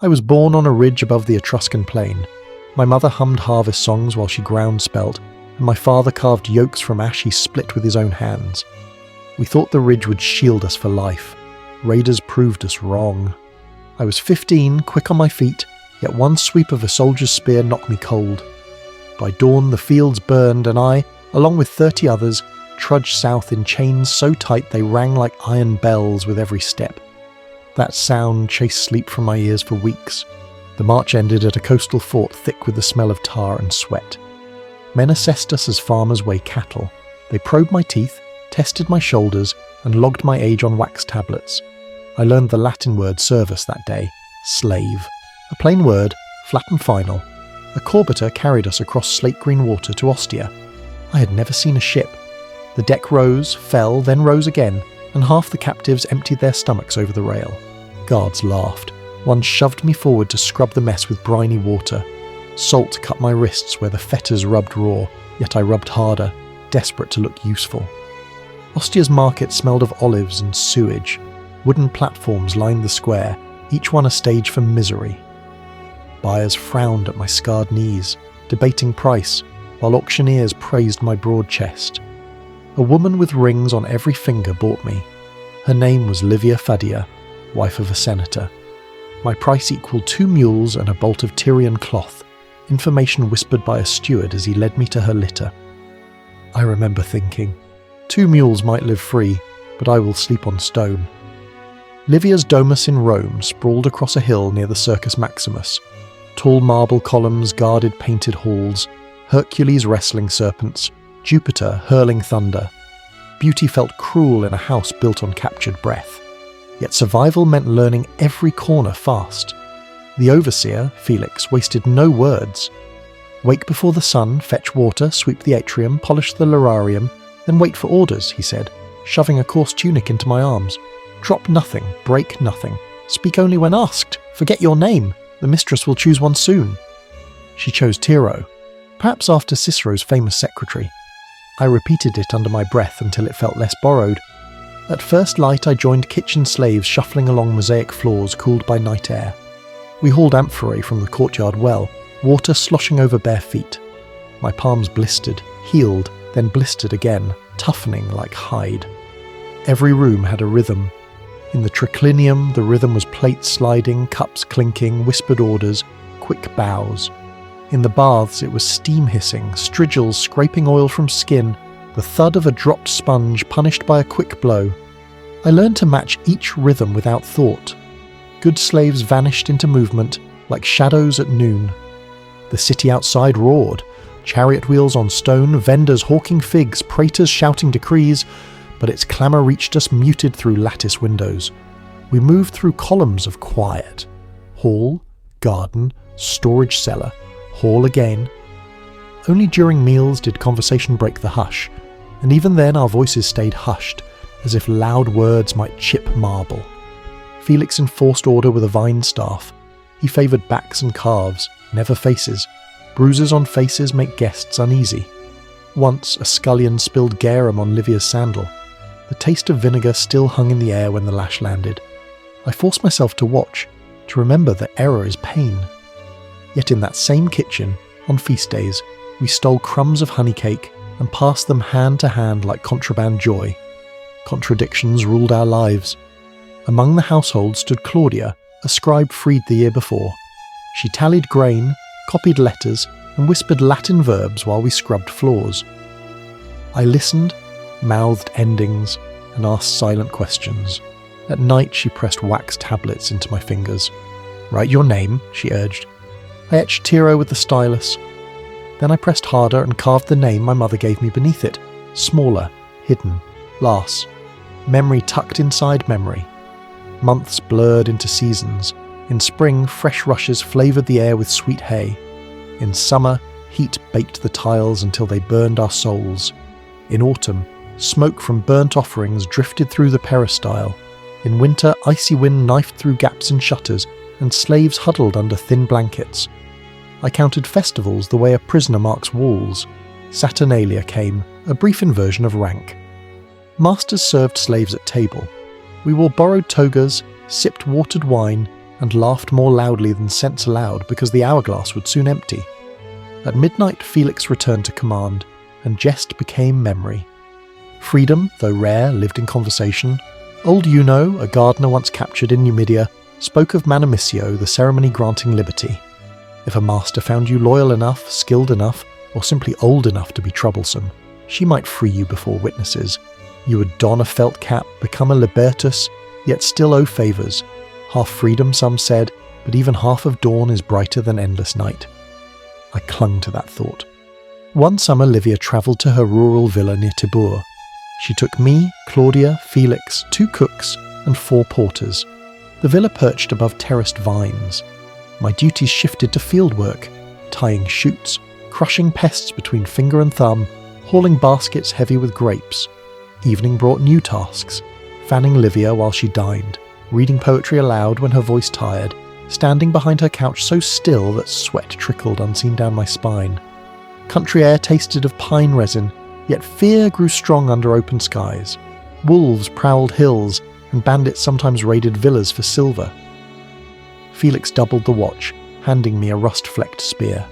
I was born on a ridge above the Etruscan plain. My mother hummed harvest songs while she ground spelt, and my father carved yokes from ash he split with his own hands. We thought the ridge would shield us for life. Raiders proved us wrong. I was 15, quick on my feet, yet one sweep of a soldier's spear knocked me cold. By dawn the fields burned, and I, along with 30 others, trudged south in chains so tight they rang like iron bells with every step. That sound chased sleep from my ears for weeks. The march ended at a coastal fort thick with the smell of tar and sweat. Men assessed us as farmers weigh cattle. They probed my teeth, tested my shoulders, and logged my age on wax tablets. I learned the Latin word service that day, slave. A plain word, flat and final. A corbiter carried us across slate-green water to Ostia. I had never seen a ship. The deck rose, fell, then rose again, and half the captives emptied their stomachs over the rail. Guards laughed. One shoved me forward to scrub the mess with briny water. Salt cut my wrists where the fetters rubbed raw, yet I rubbed harder, desperate to look useful. Ostia's market smelled of olives and sewage. Wooden platforms lined the square, each one a stage for misery. Buyers frowned at my scarred knees, debating price, while auctioneers praised my broad chest. A woman with rings on every finger bought me. Her name was Livia Fadia, wife of a senator. My price equaled 2 mules and a bolt of Tyrian cloth, information whispered by a steward as he led me to her litter. I remember thinking, 2 mules might live free, but I will sleep on stone. Livia's domus in Rome sprawled across a hill near the Circus Maximus. Tall marble columns guarded painted halls, Hercules wrestling serpents, Jupiter hurling thunder. Beauty felt cruel in a house built on captured breath. Yet survival meant learning every corner fast. The overseer, Felix, wasted no words. Wake before the sun, fetch water, sweep the atrium, polish the lararium, then wait for orders, he said, shoving a coarse tunic into my arms. Drop nothing, break nothing, speak only when asked, forget your name, the mistress will choose one soon. She chose Tiro, perhaps after Cicero's famous secretary. I repeated it under my breath until it felt less borrowed. At first light I joined kitchen slaves shuffling along mosaic floors cooled by night air. We hauled amphorae from the courtyard well, water sloshing over bare feet. My palms blistered, healed, then blistered again, toughening like hide. Every room had a rhythm. In the triclinium the rhythm was plates sliding, cups clinking, whispered orders, quick bows. In the baths it was steam hissing, strigils scraping oil from skin, the thud of a dropped sponge punished by a quick blow. I learned to match each rhythm without thought. Good slaves vanished into movement, like shadows at noon. The city outside roared, chariot wheels on stone, vendors hawking figs, praetors shouting decrees, but its clamour reached us muted through lattice windows. We moved through columns of quiet. Hall, garden, storage cellar, hall again. Only during meals did conversation break the hush, and even then our voices stayed hushed, as if loud words might chip marble. Felix enforced order with a vine staff. He favoured backs and calves, never faces. Bruises on faces make guests uneasy. Once a scullion spilled garum on Livia's sandal. The taste of vinegar still hung in the air when the lash landed. I forced myself to watch, to remember that error is pain. Yet in that same kitchen, on feast days, we stole crumbs of honey cake and passed them hand to hand like contraband joy. Contradictions ruled our lives. Among the household stood Claudia, a scribe freed the year before. She tallied grain, copied letters, and whispered Latin verbs while we scrubbed floors. I listened, mouthed endings, and asked silent questions. At night she pressed wax tablets into my fingers. "Write your name," she urged. I etched Tiro with the stylus. Then I pressed harder and carved the name my mother gave me beneath it, smaller, hidden, Lars. Memory tucked inside memory. Months blurred into seasons. In spring, fresh rushes flavoured the air with sweet hay. In summer, heat baked the tiles until they burned our souls. In autumn, smoke from burnt offerings drifted through the peristyle. In winter, icy wind knifed through gaps in shutters, and slaves huddled under thin blankets. I counted festivals the way a prisoner marks walls. Saturnalia came, a brief inversion of rank. Masters served slaves at table. We wore borrowed togas, sipped watered wine, and laughed more loudly than sense allowed because the hourglass would soon empty. At midnight, Felix returned to command, and jest became memory. Freedom, though rare, lived in conversation. Old Juno, a gardener once captured in Numidia, spoke of manamissio, the ceremony granting liberty. If a master found you loyal enough, skilled enough, or simply old enough to be troublesome, she might free you before witnesses. You would don a felt cap, become a libertus, yet still owe favours. Half freedom, some said, but even half of dawn is brighter than endless night. I clung to that thought. One summer Livia travelled to her rural villa near Tibur. She took me, Claudia, Felix, 2 cooks, and 4 porters. The villa perched above terraced vines. My duties shifted to fieldwork, tying shoots, crushing pests between finger and thumb, hauling baskets heavy with grapes. Evening brought new tasks, fanning Livia while she dined, reading poetry aloud when her voice tired, standing behind her couch so still that sweat trickled unseen down my spine. Country air tasted of pine resin, yet fear grew strong under open skies. Wolves prowled hills, and bandits sometimes raided villas for silver. Felix doubled the watch, handing me a rust-flecked spear.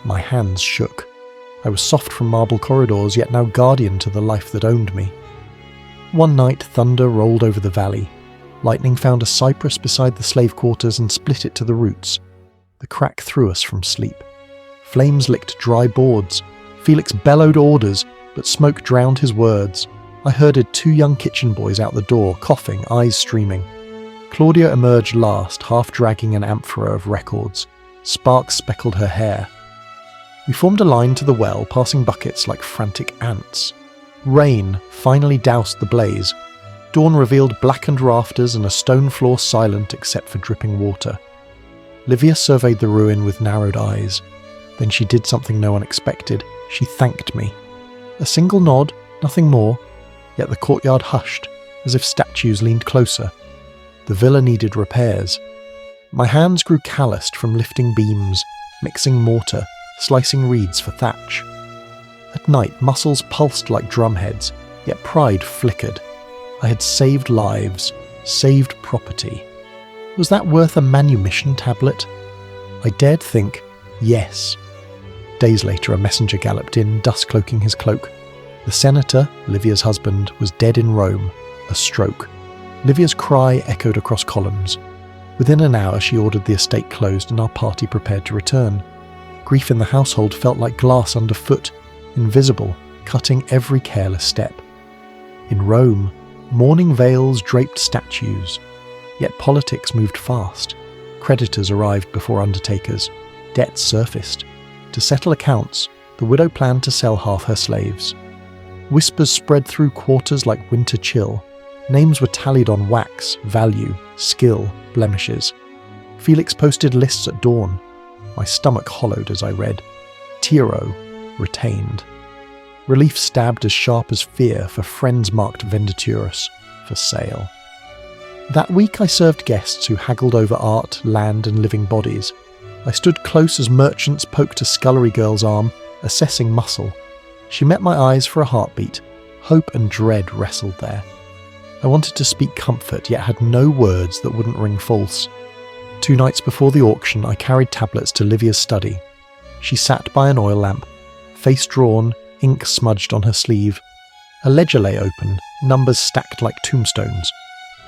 My hands shook. I was soft from marble corridors, yet now guardian to the life that owned me. One night, thunder rolled over the valley. Lightning found a cypress beside the slave quarters and split it to the roots. The crack threw us from sleep. Flames licked dry boards. Felix bellowed orders, but smoke drowned his words. I herded 2 young kitchen boys out the door, coughing, eyes streaming. Claudia emerged last, half dragging an amphora of records. Sparks speckled her hair. We formed a line to the well, passing buckets like frantic ants. Rain finally doused the blaze. Dawn revealed blackened rafters and a stone floor silent except for dripping water. Livia surveyed the ruin with narrowed eyes. Then she did something no one expected. She thanked me. A single nod, nothing more, yet the courtyard hushed, as if statues leaned closer. The villa needed repairs. My hands grew calloused from lifting beams, mixing mortar, slicing reeds for thatch. At night, muscles pulsed like drumheads, yet pride flickered. I had saved lives, saved property. Was that worth a manumission tablet? I dared think, yes. Days later, a messenger galloped in, dust cloaking his cloak. The senator, Livia's husband, was dead in Rome, a stroke. Livia's cry echoed across columns. Within an hour, she ordered the estate closed and our party prepared to return. Grief in the household felt like glass underfoot, invisible, cutting every careless step. In Rome, mourning veils draped statues. Yet politics moved fast. Creditors arrived before undertakers. Debts surfaced. To settle accounts, the widow planned to sell half her slaves. Whispers spread through quarters like winter chill. Names were tallied on wax, value, skill, blemishes. Felix posted lists at dawn. My stomach hollowed as I read. Tiro, retained. Relief stabbed as sharp as fear, for friends marked Venditurus, for sale. That week I served guests who haggled over art, land and living bodies. I stood close as merchants poked a scullery girl's arm, assessing muscle. She met my eyes for a heartbeat. Hope and dread wrestled there. I wanted to speak comfort, yet had no words that wouldn't ring false. 2 nights before the auction, I carried tablets to Livia's study. She sat by an oil lamp, face drawn, ink smudged on her sleeve. A ledger lay open, numbers stacked like tombstones.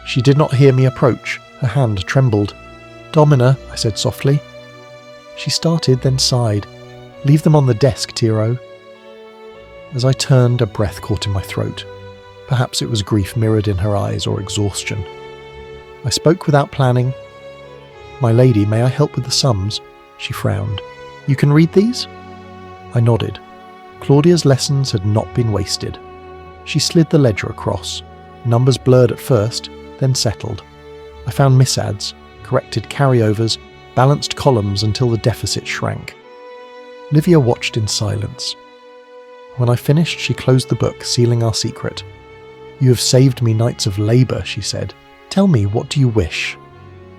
She did not hear me approach. Her hand trembled. "Domina," I said softly. She started, then sighed. "Leave them on the desk, Tiro." As I turned, a breath caught in my throat. Perhaps it was grief mirrored in her eyes or exhaustion. I spoke without planning. "My lady, may I help with the sums?" She frowned. "You can read these?" I nodded. Claudia's lessons had not been wasted. She slid the ledger across. Numbers blurred at first, then settled. I found misads, corrected carryovers, balanced columns until the deficit shrank. Livia watched in silence. When I finished, she closed the book, sealing our secret. "You have saved me nights of labour," she said. "Tell me, what do you wish?"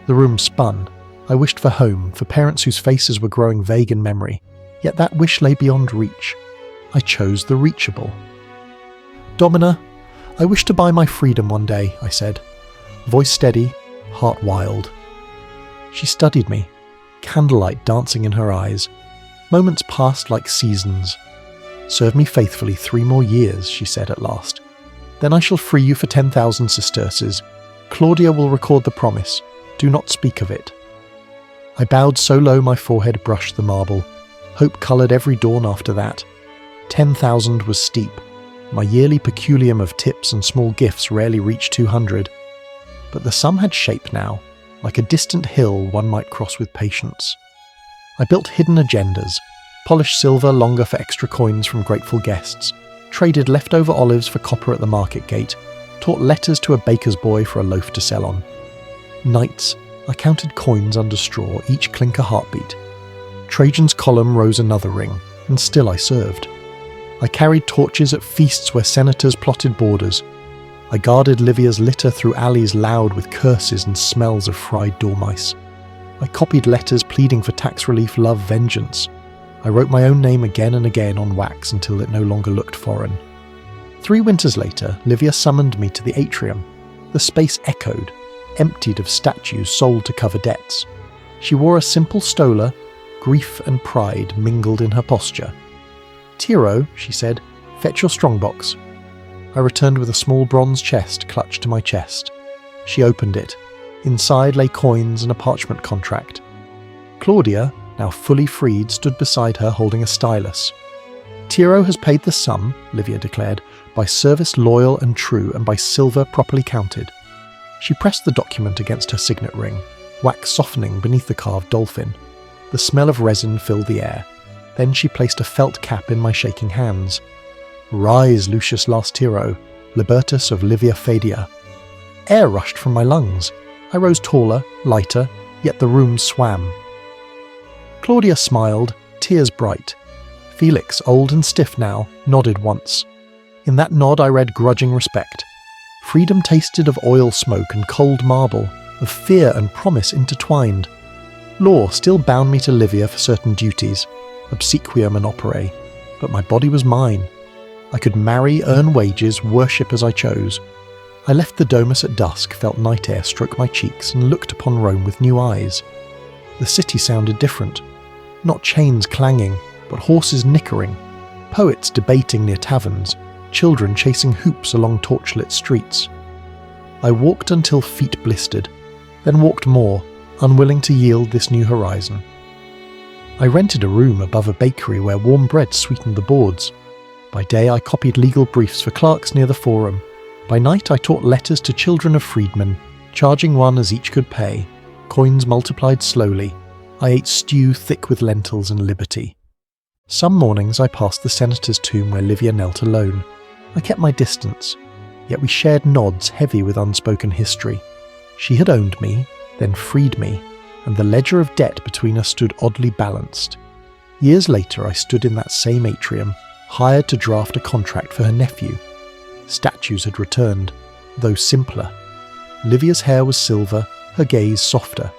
The room spun. I wished for home, for parents whose faces were growing vague in memory. Yet that wish lay beyond reach. I chose the reachable. "Domina, I wish to buy my freedom one day," I said. Voice steady, heart wild. She studied me, candlelight dancing in her eyes. Moments passed like seasons. "Serve me faithfully 3 more years," she said at last. "Then I shall free you for 10,000 sesterces. Claudia will record the promise. Do not speak of it." I bowed so low my forehead brushed the marble. Hope coloured every dawn after that. 10,000 was steep. My yearly peculium of tips and small gifts rarely reached 200. But the sum had shape now, like a distant hill one might cross with patience. I built hidden agendas, polished silver longer for extra coins from grateful guests, traded leftover olives for copper at the market gate, taught letters to a baker's boy for a loaf to sell on. Nights, I counted coins under straw, each clink a heartbeat. Trajan's column rose another ring, and still I served. I carried torches at feasts where senators plotted borders. I guarded Livia's litter through alleys loud with curses and smells of fried dormice. I copied letters pleading for tax relief, love, vengeance. I wrote my own name again and again on wax until it no longer looked foreign. 3 winters later, Livia summoned me to the atrium. The space echoed, emptied of statues sold to cover debts. She wore a simple stola, grief and pride mingled in her posture. "Tiro," she said, "fetch your strongbox." I returned with a small bronze chest clutched to my chest. She opened it. Inside lay coins and a parchment contract. Claudia, now fully freed, stood beside her holding a stylus. "Tiro has paid the sum," Livia declared, "by service loyal and true and by silver properly counted." She pressed the document against her signet ring, wax softening beneath the carved dolphin. The smell of resin filled the air. Then she placed a felt cap in my shaking hands. "Rise, Lucius Las Tiro, Libertus of Livia Fadia." Air rushed from my lungs. I rose taller, lighter, yet the room swam. Claudia smiled, tears bright. Felix, old and stiff now, nodded once. In that nod I read grudging respect. Freedom tasted of oil smoke and cold marble, of fear and promise intertwined. Law still bound me to Livia for certain duties, obsequium and opere, but my body was mine. I could marry, earn wages, worship as I chose. I left the domus at dusk, felt night air stroke my cheeks, and looked upon Rome with new eyes. The city sounded different. Not chains clanging, but horses nickering, poets debating near taverns, children chasing hoops along torchlit streets. I walked until feet blistered, then walked more, unwilling to yield this new horizon. I rented a room above a bakery where warm bread sweetened the boards. By day I copied legal briefs for clerks near the forum. By night I taught letters to children of freedmen, charging one as each could pay. Coins multiplied slowly. I ate stew thick with lentils and liberty. Some mornings I passed the senator's tomb where Livia knelt alone. I kept my distance, yet we shared nods heavy with unspoken history. She had owned me, then freed me, and the ledger of debt between us stood oddly balanced. Years later I stood in that same atrium, hired to draft a contract for her nephew. Statues had returned, though simpler. Livia's hair was silver, her gaze softer.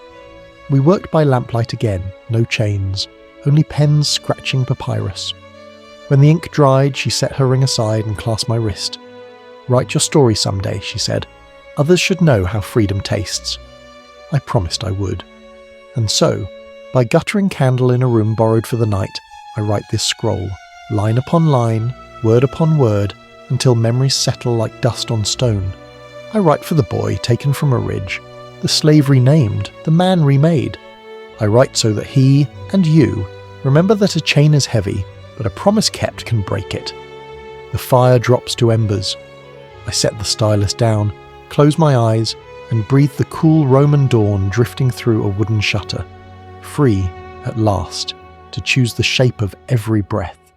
We worked by lamplight again, no chains, only pens scratching papyrus. When the ink dried, she set her ring aside and clasped my wrist. "Write your story someday," she said. "Others should know how freedom tastes." I promised I would. And so, by guttering candle in a room borrowed for the night, I write this scroll, line upon line, word upon word, until memories settle like dust on stone. I write for the boy taken from a ridge, the slave renamed, the man remade. I write so that he, and you, remember that a chain is heavy, but a promise kept can break it. The fire drops to embers. I set the stylus down, close my eyes, and breathe the cool Roman dawn drifting through a wooden shutter, free, at last, to choose the shape of every breath.